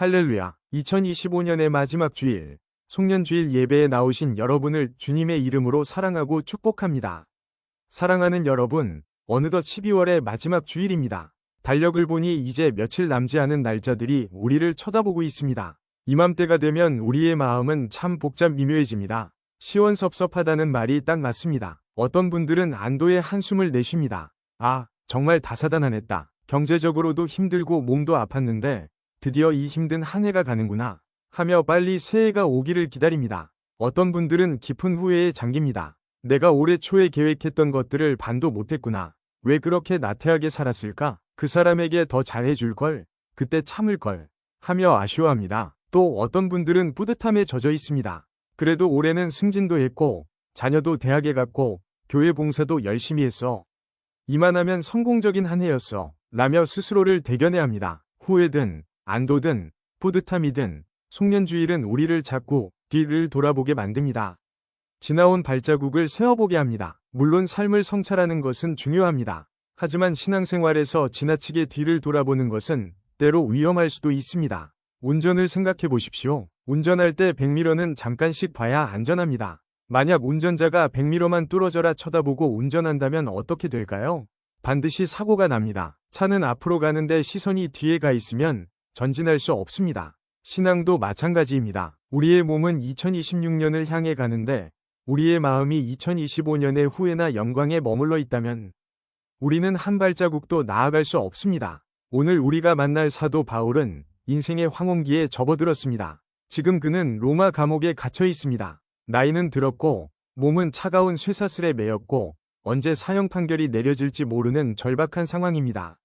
할렐루야. 2025년의 마지막 주일, 송년주일 예배에 나오신 여러분을 주님의 이름으로 사랑하고 축복합니다. 사랑하는 여러분, 어느덧 12월의 마지막 주일입니다. 달력을 보니 이제 며칠 남지 않은 날짜들이 우리를 쳐다보고 있습니다. 이맘때가 되면 우리의 마음은 참 복잡 미묘해집니다. 시원섭섭하다는 말이 딱 맞습니다. 어떤 분들은 안도의 한숨을 내쉽니다. 아, 정말 다사다난했다. 경제적으로도 힘들고 몸도 아팠는데 드디어 이 힘든 한 해가 가는구나 하며 빨리 새해가 오기를 기다립니다. 어떤 분들은 깊은 후회에 잠깁니다. 내가 올해 초에 계획했던 것들을 반도 못했구나. 왜 그렇게 나태하게 살았을까? 그 사람에게 더 잘해줄 걸, 그때 참을 걸 하며 아쉬워합니다. 또 어떤 분들은 뿌듯함에 젖어 있습니다. 그래도 올해는 승진도 했고 자녀도 대학에 갔고 교회 봉사도 열심히 했어. 이만하면 성공적인 한 해였어 라며 스스로를 대견해 합니다. 후회든 안도든 뿌듯함이든 송년주일은 우리를 자꾸 뒤를 돌아보게 만듭니다. 지나온 발자국을 세어보게 합니다. 물론 삶을 성찰하는 것은 중요합니다. 하지만 신앙생활에서 지나치게 뒤를 돌아보는 것은 때로 위험할 수도 있습니다. 운전을 생각해 보십시오. 운전할 때 백미러는 잠깐씩 봐야 안전합니다. 만약 운전자가 백미러만 뚫어져라 쳐다보고 운전한다면 어떻게 될까요? 반드시 사고가 납니다. 차는 앞으로 가는데 시선이 뒤에 가 있으면 전진할 수 없습니다. 신앙도 마찬가지입니다. 우리의 몸은 2026년을 향해 가는데 우리의 마음이 2025년의 후회나 영광에 머물러 있다면 우리는 한 발자국도 나아갈 수 없습니다. 오늘 우리가 만날 사도 바울은 인생의 황혼기에 접어들었습니다. 지금 그는 로마 감옥에 갇혀 있습니다. 나이는 들었고 몸은 차가운 쇠사슬에 매였고 언제 사형 판결이 내려질지 모르는 절박한 상황입니다.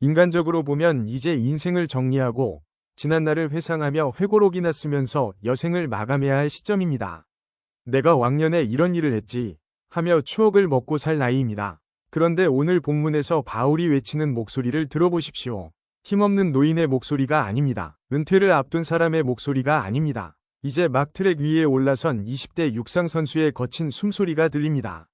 인간적으로 보면 이제 인생을 정리하고 지난날을 회상하며 회고록이나 쓰면서 여생을 마감해야 할 시점입니다. 내가 왕년에 이런 일을 했지 하며 추억을 먹고 살 나이입니다. 그런데 오늘 본문에서 바울이 외치는 목소리를 들어보십시오. 힘없는 노인의 목소리가 아닙니다. 은퇴를 앞둔 사람의 목소리가 아닙니다. 이제 막 트랙 위에 올라선 20대 육상 선수의 거친 숨소리가 들립니다.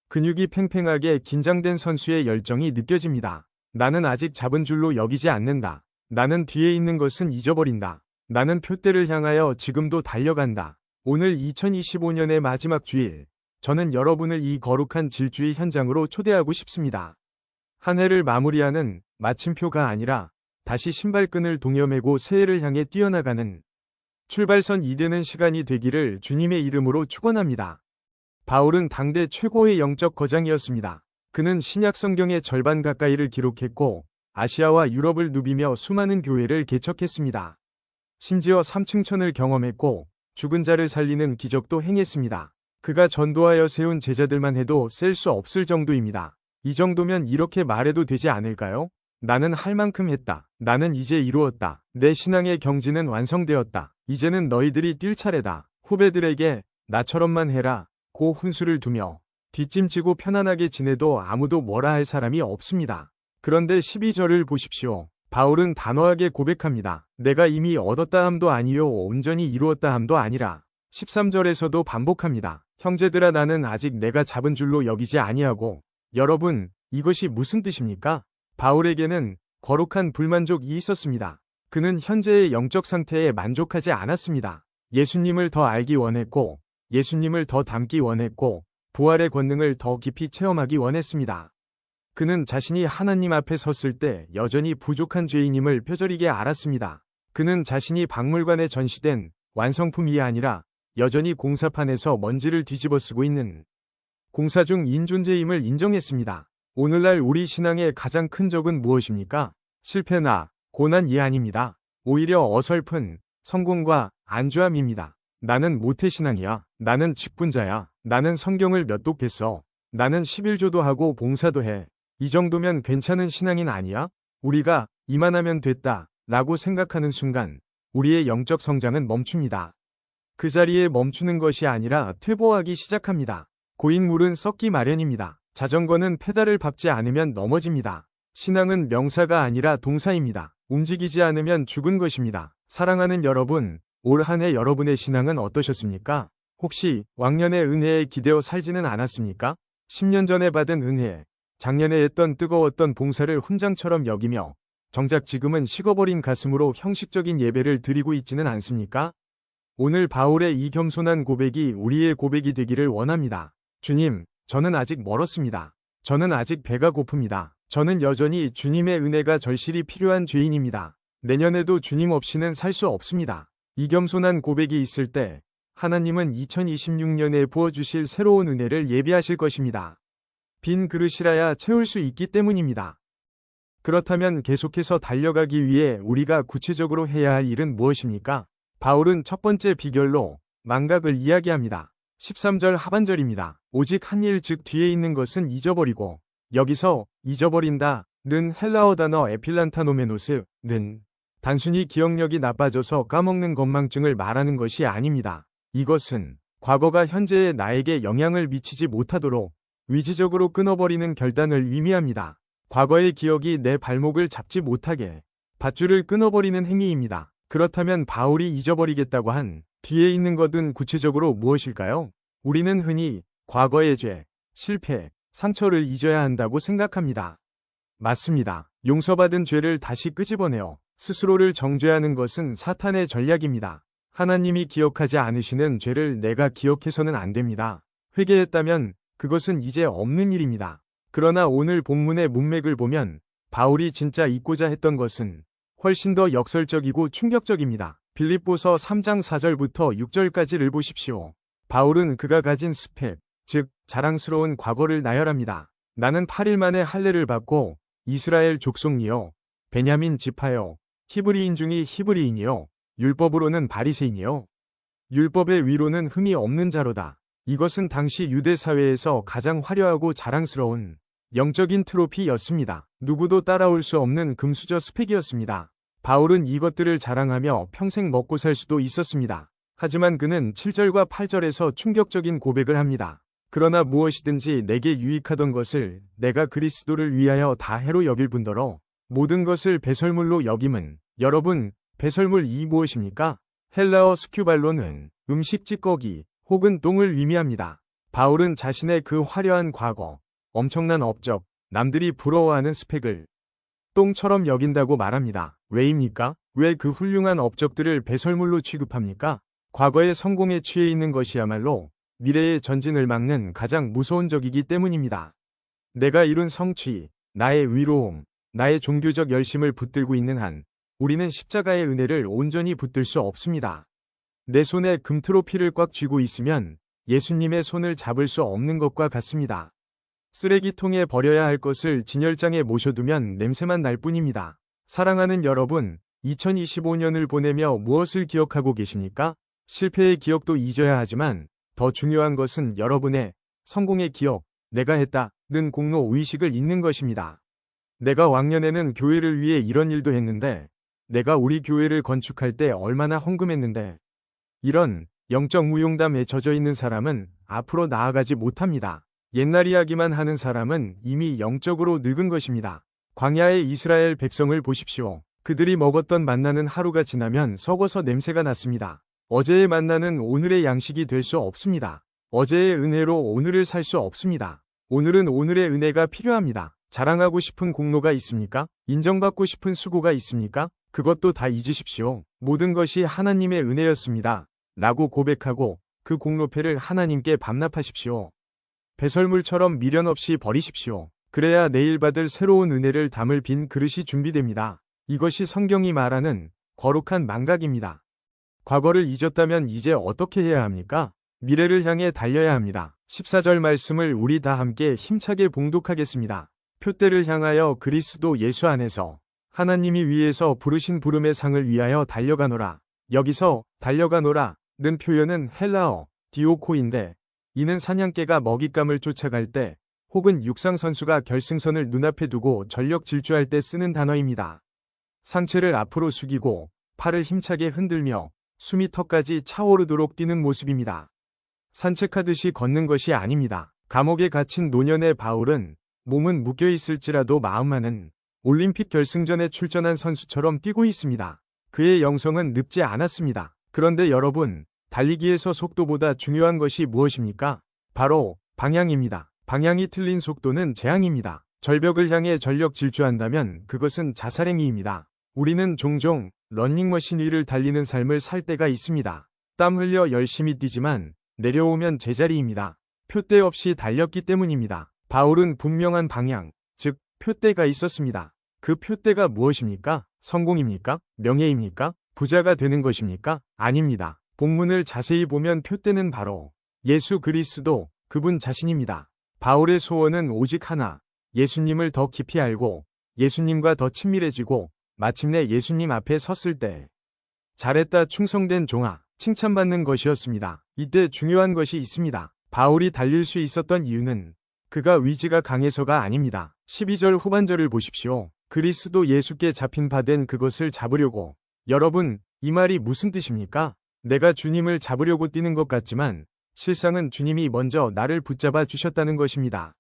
근육이 팽팽하게 긴장된 선수의 열정이 느껴집니다. 나는 아직 잡은 줄로 여기지 않는다. 나는 뒤에 있는 것은 잊어버린다. 나는 표대를 향하여 지금도 달려간다. 오늘 2025년의 마지막 주일, 저는 여러분을 이 거룩한 질주의 현장으로 초대하고 싶습니다. 한 해를 마무리하는 마침표가 아니라 다시 신발끈을 동여매고 새해를 향해 뛰어나가는 출발선이 되는 시간이 되기를 주님의 이름으로 축원합니다. 바울은 당대 최고의 영적 거장이었습니다. 그는 신약 성경의 절반 가까이를 기록했고 아시아와 유럽을 누비며 수많은 교회를 개척했습니다. 심지어 삼층천을 경험했고 죽은 자를 살리는 기적도 행했습니다. 그가 전도하여 세운 제자들만 해도 셀 수 없을 정도입니다. 이 정도면 이렇게 말해도 되지 않을까요? 나는 할 만큼 했다. 나는 이제 이루었다. 내 신앙의 경지는 완성되었다. 이제는 너희들이 뛸 차례다. 후배들에게 나처럼만 해라 고 훈수를 두며 뒷짐지고 편안하게 지내도 아무도 뭐라 할 사람이 없습니다. 그런데 12절을 보십시오. 바울은 단호하게 고백합니다. 내가 이미 얻었다 함도 아니요 온전히 이루었다 함도 아니라. 13절에서도 반복합니다. 형제들아 나는 아직 내가 잡은 줄로 여기지 아니하고. 여러분, 이것이 무슨 뜻입니까? 바울에게는 거룩한 불만족이 있었습니다. 그는 현재의 영적 상태에 만족하지 않았습니다. 예수님을 더 알기 원했고, 예수님을 더 닮기 원했고, 부활의 권능을 더 깊이 체험하기 원했습니다. 그는 자신이 하나님 앞에 섰을 때 여전히 부족한 죄인임을 뼈저리게 알았습니다. 그는 자신이 박물관에 전시된 완성품이 아니라 여전히 공사판에서 먼지를 뒤집어 쓰고 있는 공사 중 인존재임을 인정했습니다. 오늘날 우리 신앙의 가장 큰 적은 무엇입니까? 실패나 고난이 아닙니다. 오히려 어설픈 성공과 안주함입니다. 나는 모태신앙이야. 나는 직분자야. 나는 성경을 몇 독했어. 나는 11조도 하고 봉사도 해. 이 정도면 괜찮은 신앙인 아니야? 우리가 이만하면 됐다 라고 생각하는 순간 우리의 영적 성장은 멈춥니다. 그 자리에 멈추는 것이 아니라 퇴보하기 시작합니다. 고인 물은 썩기 마련입니다. 자전거는 페달을 밟지 않으면 넘어집니다. 신앙은 명사가 아니라 동사입니다. 움직이지 않으면 죽은 것입니다. 사랑하는 여러분, 올 한 해 여러분의 신앙은 어떠셨습니까? 혹시 왕년의 은혜에 기대어 살지는 않았습니까? 10년 전에 받은 은혜, 작년에 했던 뜨거웠던 봉사를 훈장처럼 여기며 정작 지금은 식어버린 가슴으로 형식적인 예배를 드리고 있지는 않습니까? 오늘 바울의 이 겸손한 고백이 우리의 고백이 되기를 원합니다. 주님, 저는 아직 멀었습니다. 저는 아직 배가 고픕니다. 저는 여전히 주님의 은혜가 절실히 필요한 죄인입니다. 내년에도 주님 없이는 살 수 없습니다. 이 겸손한 고백이 있을 때 하나님은 2026년에 부어주실 새로운 은혜를 예비하실 것입니다. 빈 그릇이라야 채울 수 있기 때문입니다. 그렇다면 계속해서 달려가기 위해 우리가 구체적으로 해야 할 일은 무엇입니까? 바울은 첫 번째 비결로 망각을 이야기합니다. 13절 하반절입니다. 오직 한 일 즉 뒤에 있는 것은 잊어버리고, 여기서 잊어버린다 는 헬라어 단어 에필란타노메노스 는 단순히 기억력이 나빠져서 까먹는 건망증을 말하는 것이 아닙니다. 이것은 과거가 현재의 나에게 영향을 미치지 못하도록 위지적으로 끊어버리는 결단을 의미합니다. 과거의 기억이 내 발목을 잡지 못하게 밧줄을 끊어버리는 행위입니다. 그렇다면 바울이 잊어버리겠다고 한 뒤에 있는 것은 구체적으로 무엇일까요? 우리는 흔히 과거의 죄, 실패, 상처를 잊어야 한다고 생각합니다. 맞습니다. 용서받은 죄를 다시 끄집어내어 스스로를 정죄하는 것은 사탄의 전략입니다. 하나님이 기억하지 않으시는 죄를 내가 기억해서는 안 됩니다. 회개했다면 그것은 이제 없는 일입니다. 그러나 오늘 본문의 문맥을 보면 바울이 진짜 잊고자 했던 것은 훨씬 더 역설적이고 충격적입니다. 빌립보서 3장 4절부터 6절까지를 보십시오. 바울은 그가 가진 스펙, 즉 자랑스러운 과거를 나열합니다. 나는 8일 만에 할례를 받고 이스라엘 족속이요 베냐민 지파요 히브리인 중이 히브리인이요 율법으로는 바리새인이요 율법의 위로는 흠이 없는 자로다. 이것은 당시 유대 사회에서 가장 화려하고 자랑스러운 영적인 트로피였습니다. 누구도 따라올 수 없는 금수저 스펙이었습니다. 바울은 이것들을 자랑하며 평생 먹고 살 수도 있었습니다. 하지만 그는 7절과 8절에서 충격적인 고백을 합니다. 그러나 무엇이든지 내게 유익하던 것을 내가 그리스도를 위하여 다 해로 여길 뿐더러 모든 것을 배설물로 여김은, 여러분, 배설물이 무엇입니까? 헬라어 스큐발로는 음식 찌꺼기 혹은 똥을 의미합니다. 바울은 자신의 그 화려한 과거, 엄청난 업적, 남들이 부러워하는 스펙을 똥처럼 여긴다고 말합니다. 왜입니까? 왜 그 훌륭한 업적들을 배설물로 취급합니까? 과거의 성공에 취해 있는 것이야말로 미래의 전진을 막는 가장 무서운 적이기 때문입니다. 내가 이룬 성취, 나의 위로움, 나의 종교적 열심을 붙들고 있는 한 우리는 십자가의 은혜를 온전히 붙들 수 없습니다. 내 손에 금트로피를 꽉 쥐고 있으면 예수님의 손을 잡을 수 없는 것과 같습니다. 쓰레기통에 버려야 할 것을 진열장에 모셔두면 냄새만 날 뿐입니다. 사랑하는 여러분, 2025년을 보내며 무엇을 기억하고 계십니까? 실패의 기억도 잊어야 하지만 더 중요한 것은 여러분의 성공의 기억, 내가 했다는 공로 의식을 잊는 것입니다. 내가 왕년에는 교회를 위해 이런 일도 했는데, 내가 우리 교회를 건축할 때 얼마나 헌금했는데, 이런 영적 무용담에 젖어 있는 사람은 앞으로 나아가지 못합니다. 옛날 이야기만 하는 사람은 이미 영적으로 늙은 것입니다. 광야의 이스라엘 백성을 보십시오. 그들이 먹었던 만나는 하루가 지나면 썩어서 냄새가 났습니다. 어제의 만나는 오늘의 양식이 될 수 없습니다. 어제의 은혜로 오늘을 살 수 없습니다. 오늘은 오늘의 은혜가 필요합니다. 자랑하고 싶은 공로가 있습니까? 인정받고 싶은 수고가 있습니까? 그것도 다 잊으십시오. 모든 것이 하나님의 은혜였습니다. 라고 고백하고 그 공로패를 하나님께 반납하십시오. 배설물처럼 미련 없이 버리십시오. 그래야 내일 받을 새로운 은혜를 담을 빈 그릇이 준비됩니다. 이것이 성경이 말하는 거룩한 망각입니다. 과거를 잊었다면 이제 어떻게 해야 합니까? 미래를 향해 달려야 합니다. 14절 말씀을 우리 다 함께 힘차게 봉독하겠습니다. 표대를 향하여 그리스도 예수 안에서 하나님이 위에서 부르신 부름의 상을 위하여 달려가노라. 여기서 달려가노라 는 표현은 헬라어 디오코인데 이는 사냥개가 먹잇감을 쫓아갈 때 혹은 육상 선수가 결승선을 눈앞에 두고 전력 질주할 때 쓰는 단어입니다. 상체를 앞으로 숙이고 팔을 힘차게 흔들며 숨이 턱까지 차오르도록 뛰는 모습입니다. 산책하듯이 걷는 것이 아닙니다. 감옥에 갇힌 노년의 바울은 몸은 묶여있을지라도 마음만은 올림픽 결승전에 출전한 선수처럼 뛰고 있습니다. 그의 영성은 늙지 않았습니다. 그런데 여러분, 달리기에서 속도보다 중요한 것이 무엇입니까? 바로 방향입니다. 방향이 틀린 속도는 재앙입니다. 절벽을 향해 전력 질주한다면 그것은 자살행위입니다. 우리는 종종 러닝머신 위를 달리는 삶을 살 때가 있습니다. 땀 흘려 열심히 뛰지만 내려오면 제자리입니다. 표대 없이 달렸기 때문입니다. 바울은 분명한 방향, 즉 표대가 있었습니다. 그 표대가 무엇입니까? 성공입니까? 명예입니까? 부자가 되는 것입니까? 아닙니다. 본문을 자세히 보면 표대는 바로 예수 그리스도, 그분 자신입니다. 바울의 소원은 오직 하나, 예수님을 더 깊이 알고 예수님과 더 친밀해지고 마침내 예수님 앞에 섰을 때 잘했다 충성된 종아, 칭찬받는 것이었습니다. 이때 중요한 것이 있습니다. 바울이 달릴 수 있었던 이유는 그가 위지가 강해서가 아닙니다. 12절 후반절을 보십시오. 그리스도 예수께 잡힌 바 된 그것을 잡으려고. 여러분, 이 말이 무슨 뜻입니까? 내가 주님을 잡으려고 뛰는 것 같지만 실상은 주님이 먼저 나를 붙잡아 주셨다는 것입니다.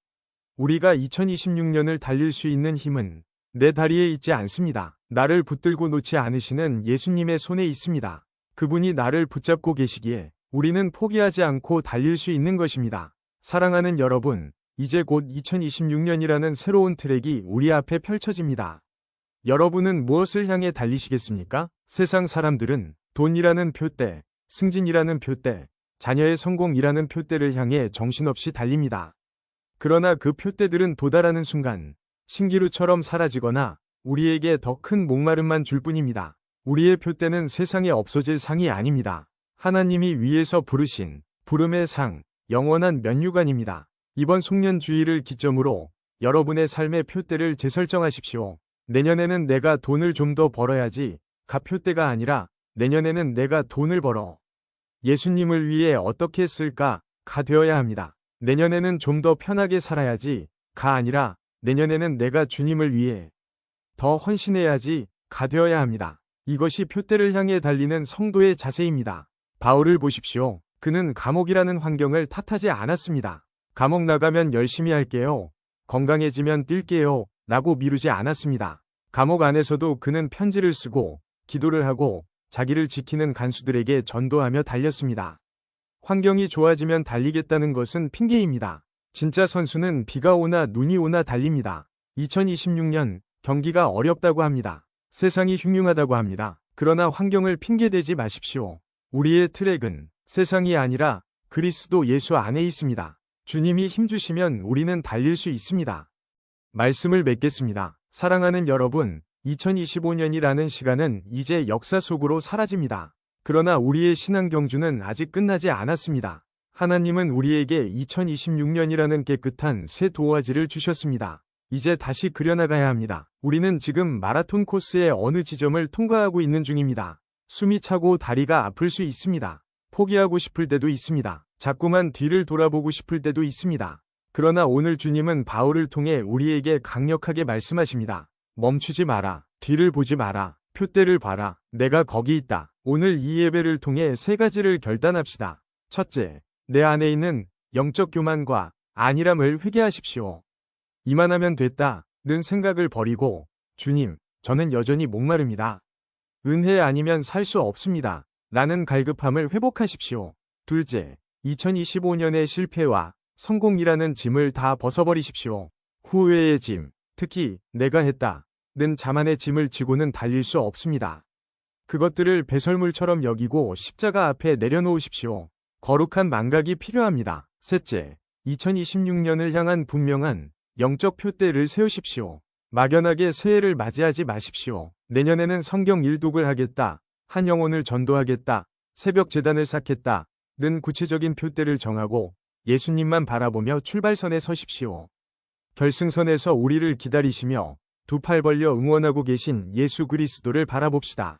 우리가 2026년을 달릴 수 있는 힘은 내 다리에 있지 않습니다. 나를 붙들고 놓지 않으시는 예수님의 손에 있습니다. 그분이 나를 붙잡고 계시기에 우리는 포기하지 않고 달릴 수 있는 것입니다. 사랑하는 여러분, 이제 곧 2026년이라는 새로운 트랙이 우리 앞에 펼쳐집니다. 여러분은 무엇을 향해 달리시겠습니까? 세상 사람들은 돈이라는 표대, 승진이라는 표대, 자녀의 성공이라는 표대를 향해 정신없이 달립니다. 그러나 그 표대들은 도달하는 순간 신기루처럼 사라지거나 우리에게 더 큰 목마름만 줄 뿐입니다. 우리의 표대는 세상에 없어질 상이 아닙니다. 하나님이 위에서 부르신 부름의 상, 영원한 면류관입니다. 이번 송년주의를 기점으로 여러분의 삶의 표대를 재설정하십시오. 내년에는 내가 돈을 좀 더 벌어야지, 가 표대가 아니라 내년에는 내가 돈을 벌어 예수님을 위해 어떻게 쓸까, 가 되어야 합니다. 내년에는 좀 더 편하게 살아야지, 가 아니라 내년에는 내가 주님을 위해 더 헌신해야지, 가 되어야 합니다. 이것이 표대를 향해 달리는 성도의 자세입니다. 바울을 보십시오. 그는 감옥이라는 환경을 탓하지 않았습니다. 감옥 나가면 열심히 할게요. 건강해지면 뛸게요. 라고 미루지 않았습니다. 감옥 안에서도 그는 편지를 쓰고 기도를 하고 자기를 지키는 간수들에게 전도하며 달렸습니다. 환경이 좋아지면 달리겠다는 것은 핑계입니다. 진짜 선수는 비가 오나 눈이 오나 달립니다. 2026년 경기가 어렵다고 합니다. 세상이 흉흉하다고 합니다. 그러나 환경을 핑계대지 마십시오. 우리의 트랙은 세상이 아니라 그리스도 예수 안에 있습니다. 주님이 힘주시면 우리는 달릴 수 있습니다. 말씀을 맺겠습니다. 사랑하는 여러분, 2025년이라는 시간은 이제 역사 속으로 사라집니다. 그러나 우리의 신앙 경주는 아직 끝나지 않았습니다. 하나님은 우리에게 2026년이라는 깨끗한 새 도화지를 주셨습니다. 이제 다시 그려나가야 합니다. 우리는 지금 마라톤 코스의 어느 지점을 통과하고 있는 중입니다. 숨이 차고 다리가 아플 수 있습니다. 포기하고 싶을 때도 있습니다. 자꾸만 뒤를 돌아보고 싶을 때도 있습니다. 그러나 오늘 주님은 바울을 통해 우리에게 강력하게 말씀하십니다. 멈추지 마라. 뒤를 보지 마라. 표대를 봐라. 내가 거기 있다. 오늘 이 예배를 통해 세 가지를 결단합시다. 첫째, 내 안에 있는 영적 교만과 안일함을 회개하십시오. 이만하면 됐다는 생각을 버리고 주님, 저는 여전히 목마릅니다. 은혜 아니면 살 수 없습니다. 라는 갈급함을 회복하십시오. 둘째, 2025년의 실패와 성공이라는 짐을 다 벗어버리십시오. 후회의 짐, 특히 내가 했다는 자만의 짐을 지고는 달릴 수 없습니다. 그것들을 배설물처럼 여기고 십자가 앞에 내려놓으십시오. 거룩한 망각이 필요합니다. 셋째, 2026년을 향한 분명한 영적 표대를 세우십시오. 막연하게 새해를 맞이하지 마십시오. 내년에는 성경 일독을 하겠다, 한 영혼을 전도하겠다, 새벽 제단을 쌓겠다 는 구체적인 표대를 정하고 예수님만 바라보며 출발선에 서십시오. 결승선에서 우리를 기다리시며 두 팔 벌려 응원하고 계신 예수 그리스도를 바라봅시다.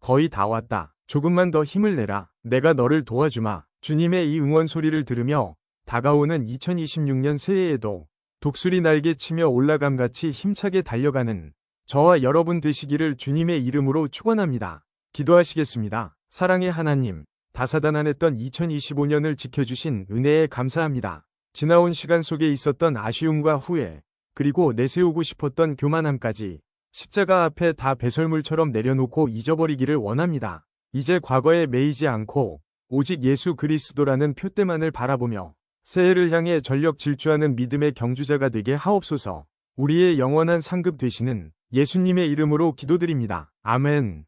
거의 다 왔다. 조금만 더 힘을 내라. 내가 너를 도와주마. 주님의 이 응원 소리를 들으며 다가오는 2026년 새해에도 독수리 날개 치며 올라감같이 힘차게 달려가는 저와 여러분 되시기를 주님의 이름으로 축원합니다. 기도하시겠습니다. 사랑의 하나님, 다사다난했던 2025년을 지켜주신 은혜에 감사합니다. 지나온 시간 속에 있었던 아쉬움과 후회, 그리고 내세우고 싶었던 교만함까지 십자가 앞에 다 배설물처럼 내려놓고 잊어버리기를 원합니다. 이제 과거에 매이지 않고 오직 예수 그리스도라는 표대만을 바라보며 새해를 향해 전력 질주하는 믿음의 경주자가 되게 하옵소서. 우리의 영원한 상급 되시는 예수님의 이름으로 기도드립니다. 아멘.